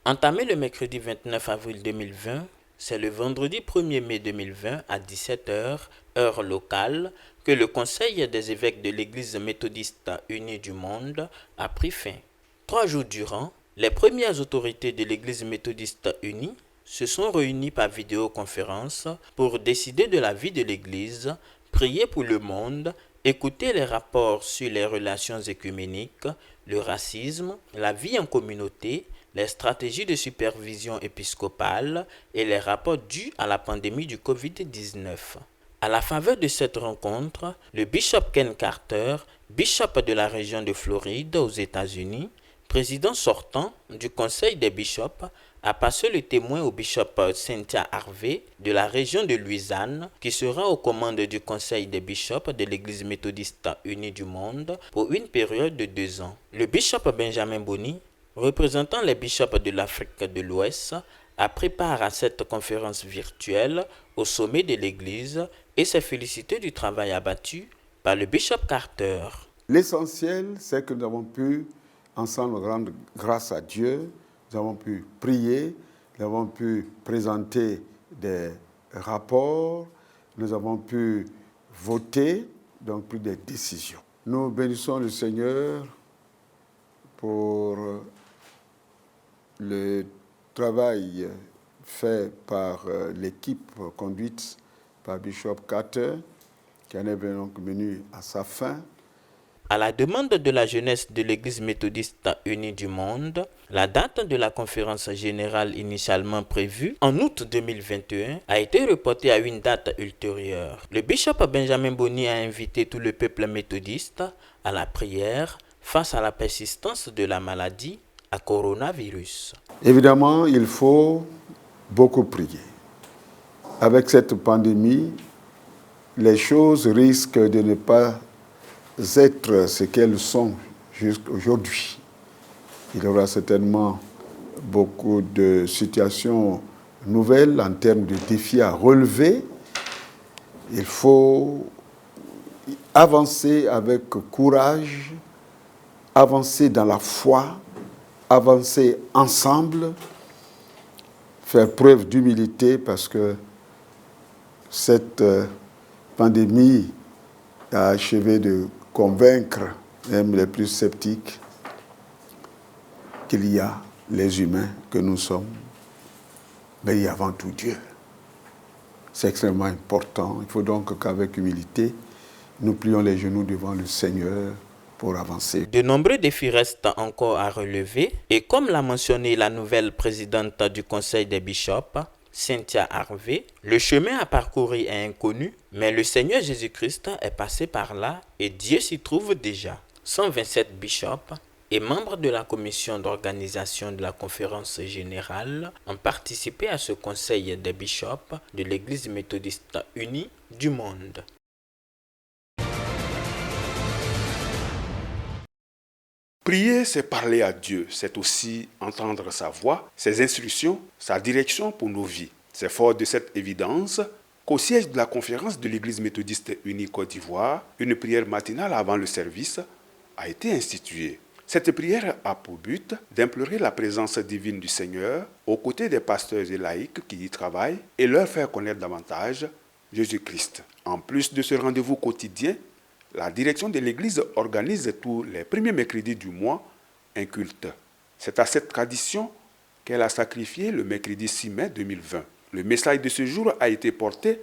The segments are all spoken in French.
Entamé le mercredi 29 avril 2020, c'est le vendredi 1er mai 2020 à 17 h, heure locale, que le Conseil des évêques de l'Église méthodiste unie du monde a pris fin. 3 jours durant, les premières autorités de l'Église méthodiste unie se sont réunies par vidéoconférence pour décider de la vie de l'Église, prier pour le monde, écouter les rapports sur les relations écuméniques, le racisme, la vie en communauté, les stratégies de supervision épiscopale et les rapports dus à la pandémie du Covid-19. À la faveur de cette rencontre, le bishop Ken Carter, bishop de la région de Floride aux États-Unis, président sortant du Conseil des bishops, a passé le témoin au bishop Cynthia Harvey de la région de Louisiane, qui sera aux commandes du Conseil des bishops de l'Église méthodiste unie du monde pour une période de 2 ans. Le bishop Benjamin Boni, représentant les bishops de l'Afrique de l'Ouest, a pris part à cette conférence virtuelle au sommet de l'Église et s'est félicité du travail abattu par le bishop Carter. L'essentiel, c'est que nous avons pu ensemble rendre grâce à Dieu, nous avons pu prier, nous avons pu présenter des rapports, nous avons pu voter, donc pris des décisions. Nous bénissons le Seigneur pour le travail fait par l'équipe conduite par Bishop Carter, qui en est donc venu à sa fin. À la demande de la jeunesse de l'Église méthodiste unie du monde, la date de la conférence générale initialement prévue en août 2021 a été reportée à une date ultérieure. Le bishop Benjamin Boni a invité tout le peuple méthodiste à la prière face à la persistance de la maladie à coronavirus. Évidemment, il faut beaucoup prier. Avec cette pandémie, les choses risquent de ne pas être ce qu'elles sont jusqu'aujourd'hui. Il y aura certainement beaucoup de situations nouvelles en termes de défis à relever. Il faut avancer avec courage, avancer dans la foi, avancer ensemble, faire preuve d'humilité parce que cette pandémie a achevé de convaincre même les plus sceptiques qu'il y a les humains que nous sommes, mais il y a avant tout Dieu. C'est extrêmement important. Il faut donc qu'avec humilité, nous plions les genoux devant le Seigneur pour avancer. De nombreux défis restent encore à relever et comme l'a mentionné la nouvelle présidente du Conseil des bishops, Cynthia Harvey, le chemin à parcourir est inconnu, mais le Seigneur Jésus-Christ est passé par là et Dieu s'y trouve déjà. 127 bishops et membres de la commission d'organisation de la conférence générale ont participé à ce Conseil des bishops de l'Église méthodiste unie du monde. Prier, c'est parler à Dieu, c'est aussi entendre sa voix, ses instructions, sa direction pour nos vies. C'est fort de cette évidence qu'au siège de la conférence de l'Église méthodiste unie Côte d'Ivoire, une prière matinale avant le service a été instituée. Cette prière a pour but d'implorer la présence divine du Seigneur aux côtés des pasteurs et laïcs qui y travaillent et leur faire connaître davantage Jésus-Christ. En plus de ce rendez-vous quotidien, la direction de l'Église organise tous les premiers mercredis du mois un culte. C'est à cette tradition qu'elle a sacrifié le mercredi 6 mai 2020. Le message de ce jour a été porté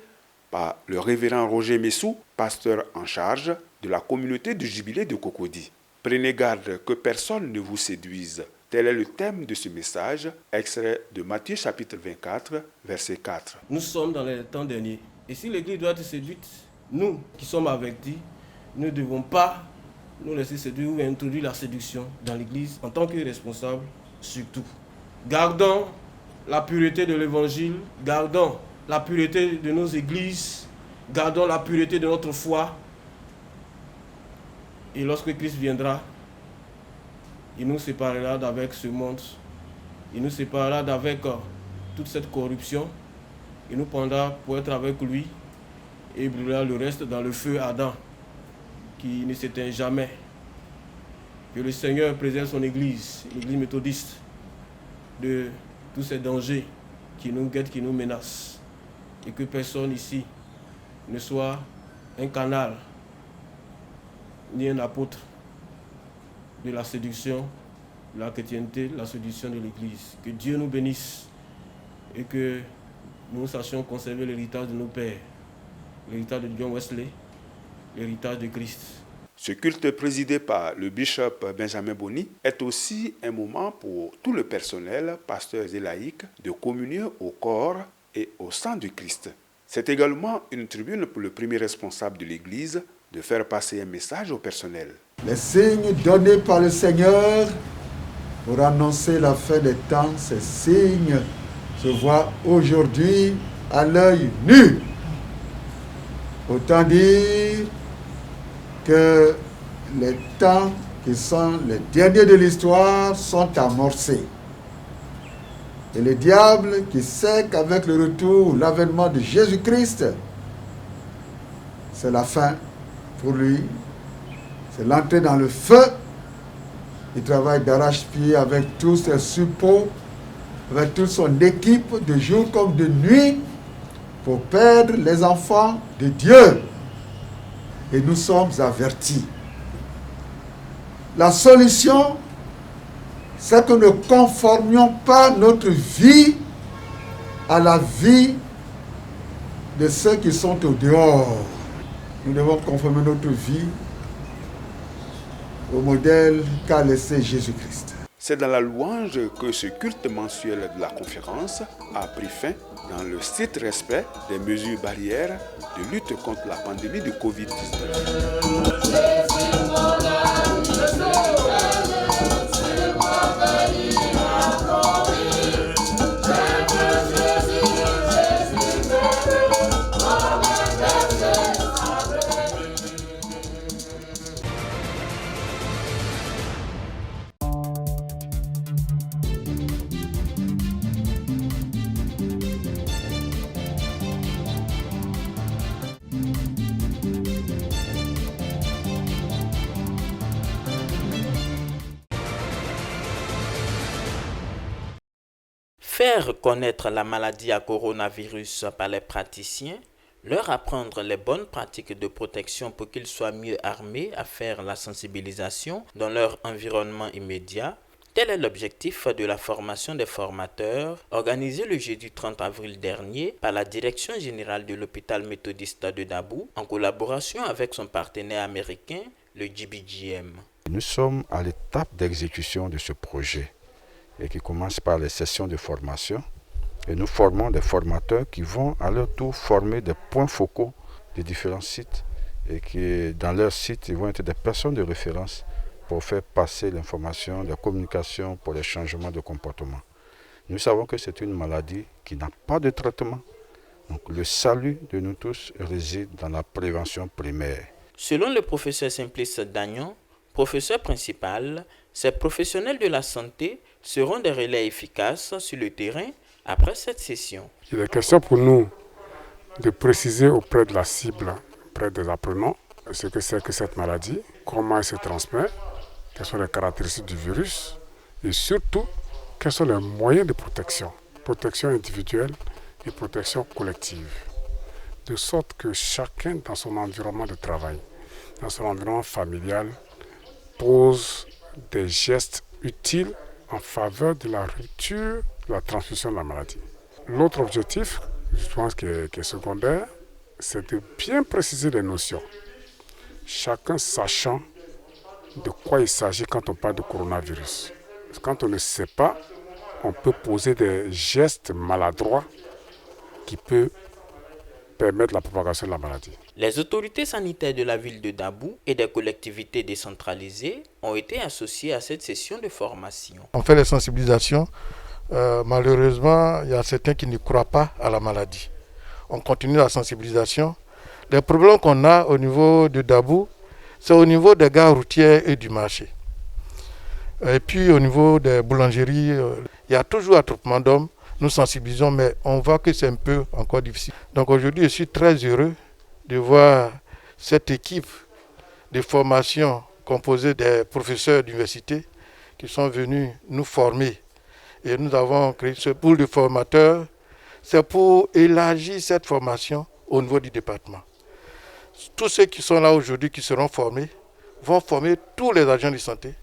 par le révérend Roger Messou, pasteur en charge de la communauté du Jubilé de Cocody. Prenez garde que personne ne vous séduise. Tel est le thème de ce message, extrait de Matthieu chapitre 24, verset 4. Nous sommes dans les temps derniers. Et si l'Église doit être séduite, nous qui sommes avertis, nous ne devons pas nous laisser séduire ou introduire la séduction dans l'Église en tant que responsables surtout. Gardons la pureté de l'Évangile, gardons la pureté de nos églises, gardons la pureté de notre foi. Et lorsque Christ viendra, il nous séparera d'avec ce monde, il nous séparera d'avec toute cette corruption, il nous prendra pour être avec lui et il brûlera le reste dans le feu ardent qui ne s'éteint jamais. Que le Seigneur préserve son Église, l'Église méthodiste. de tous ces dangers qui nous guettent, qui nous menacent, et que personne ici ne soit un canal ni un apôtre de la séduction, de la chrétienté, de la séduction de l'Église. Que Dieu nous bénisse et que nous sachions conserver l'héritage de nos pères, l'héritage de John Wesley, l'héritage de Christ. Ce culte présidé par le bishop Benjamin Boni est aussi un moment pour tout le personnel, pasteurs et laïcs, de communier au corps et au sang du Christ. C'est également une tribune pour le premier responsable de l'Église de faire passer un message au personnel. Les signes donnés par le Seigneur pour annoncer la fin des temps, ces signes se voient aujourd'hui à l'œil nu. Autant dire que les temps qui sont les derniers de l'histoire sont amorcés. Et le diable qui sait qu'avec le retour, l'avènement de Jésus-Christ, c'est la fin pour lui. C'est l'entrée dans le feu. Il travaille d'arrache-pied avec tous ses suppôts, avec toute son équipe, de jour comme de nuit, pour perdre les enfants de Dieu. Et nous sommes avertis. La solution, c'est que nous ne conformions pas notre vie à la vie de ceux qui sont au dehors. Nous devons conformer notre vie au modèle qu'a laissé Jésus-Christ. C'est dans la louange que ce culte mensuel de la conférence a pris fin dans le strict respect des mesures barrières de lutte contre la pandémie de Covid-19. Faire connaître la maladie à coronavirus par les praticiens, leur apprendre les bonnes pratiques de protection pour qu'ils soient mieux armés à faire la sensibilisation dans leur environnement immédiat, tel est l'objectif de la formation des formateurs organisée le jeudi 30 avril dernier par la Direction générale de l'hôpital méthodiste de Dabou en collaboration avec son partenaire américain, le GBGM. Nous sommes à l'étape d'exécution de ce projet et qui commence par les sessions de formation. Et nous formons des formateurs qui vont à leur tour former des points focaux de différents sites et qui, dans leurs sites, ils vont être des personnes de référence pour faire passer l'information, la communication pour les changements de comportement. Nous savons que c'est une maladie qui n'a pas de traitement. Donc le salut de nous tous réside dans la prévention primaire. Selon le professeur Simplice Dagnon, professeur principal, ces professionnels de la santé seront des relais efficaces sur le terrain après cette session. Il est question pour nous de préciser auprès de la cible, auprès des apprenants, ce que c'est que cette maladie, comment elle se transmet, quelles sont les caractéristiques du virus et surtout quels sont les moyens de protection individuelle et protection collective. De sorte que chacun dans son environnement de travail, dans son environnement familial, pose des gestes utiles en faveur de la rupture de la transmission de la maladie. L'autre objectif, je pense qui est secondaire, c'est de bien préciser les notions. Chacun sachant de quoi il s'agit quand on parle de coronavirus. Parce que quand on ne sait pas, on peut poser des gestes maladroits qui peuvent permettre la propagation de la maladie. Les autorités sanitaires de la ville de Dabou et des collectivités décentralisées ont été associées à cette session de formation. On fait les sensibilisations. Malheureusement, il y a certains qui ne croient pas à la maladie. On continue la sensibilisation. Les problèmes qu'on a au niveau de Dabou, c'est au niveau des gares routières et du marché. Et puis au niveau des boulangeries, il y a toujours attroupement d'hommes. Nous sensibilisons, mais on voit que c'est un peu encore difficile. Donc aujourd'hui, je suis très heureux de voir cette équipe de formation composée des professeurs d'université qui sont venus nous former Et nous avons créé ce pool de formateurs. C'est pour élargir cette formation au niveau du département. Tous ceux qui sont là aujourd'hui, qui seront formés, vont former tous les agents de santé,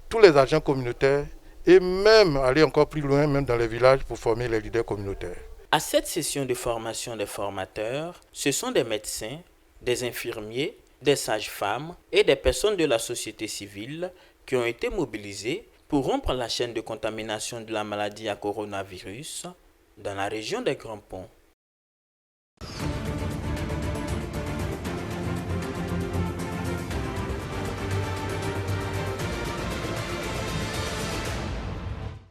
tous les agents communautaires et même aller encore plus loin, même dans les villages, pour former les leaders communautaires. À cette session de formation des formateurs, ce sont des médecins, des infirmiers, des sages-femmes et des personnes de la société civile qui ont été mobilisés pour rompre la chaîne de contamination de la maladie à coronavirus dans la région des Grands Ponts.